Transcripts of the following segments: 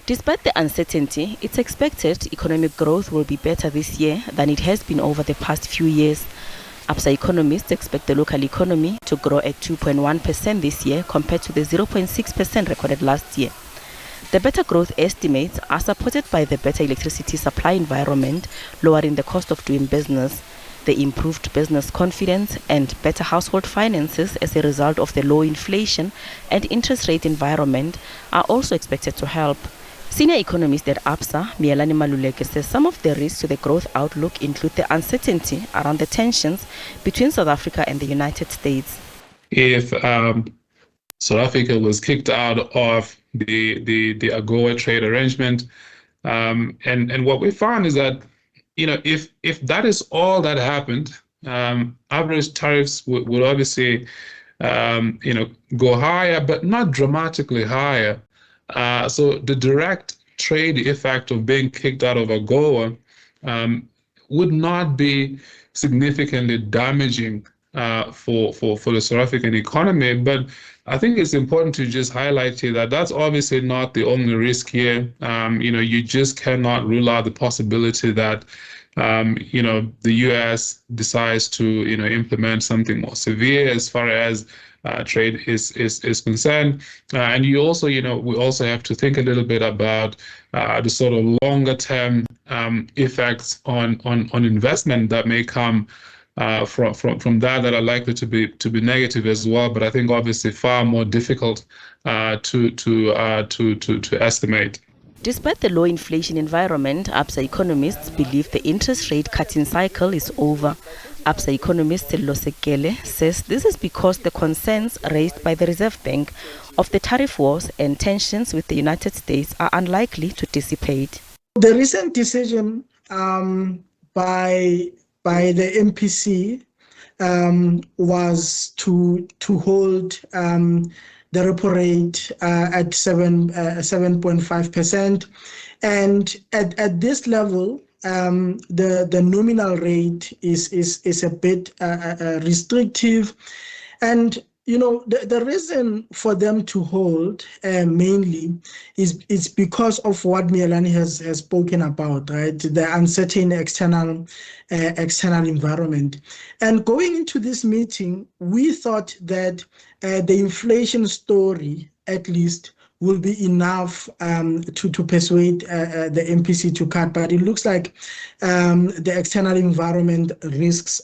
Despite the uncertainty, it's expected economic growth will be better this year than it has been over the past few years. ABSA economists expect the local economy to grow at 2.1% this year compared to the 0.6% recorded last year. The better growth estimates are supported by the better electricity supply environment, lowering the cost of doing business. The improved business confidence and better household finances as a result of the low inflation and interest rate environment are also expected to help. Senior economist at ABSA, Mielani Maluleke, says some of the risks to the growth outlook include the uncertainty around the tensions between South Africa and the United States. If South Africa was kicked out of the AGOA trade arrangement, and what we found is that, if that is all that happened, average tariffs would obviously, go higher, but not dramatically higher. So the direct trade effect of being kicked out of AGOA would not be significantly damaging for the South African economy. But I think it's important to just highlight here that that's obviously not the only risk here. You just cannot rule out the possibility that the U.S. decides to implement something more severe as far as trade is concerned, and we also have to think a little bit about the sort of longer term effects on investment that may come from that are likely to be negative as well. But I think obviously far more difficult to estimate. Despite the low inflation environment, ABSA economists believe the interest rate cutting cycle is over. ABSA economist Losekele says this is because the concerns raised by the Reserve Bank of the tariff wars and tensions with the United States are unlikely to dissipate. The recent decision by the MPC was to hold the repo rate at 7.5%, and at this level, the nominal rate is a bit restrictive, and the reason for them to hold mainly is because of what Mielani has spoken about, right? The uncertain external environment. And going into this meeting, we thought that the inflation story, at least, will be enough to persuade the MPC to cut. But it looks like the external environment risks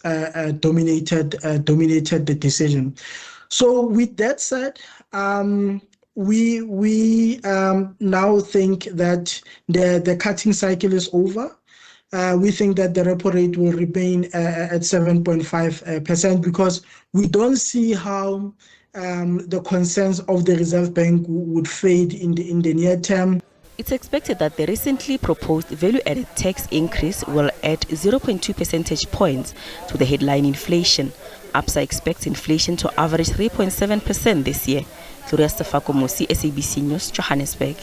dominated the decision. So with that said, we now think that the cutting cycle is over. We think that the repo rate will remain at 7.5% because we don't see how the concerns of the Reserve Bank would fade in the near term. It's expected that the recently proposed value-added tax increase will add 0.2 percentage points to the headline inflation. ABSA expects inflation to average 3.7% this year. Gloria Stefako, SABC News, Johannesburg.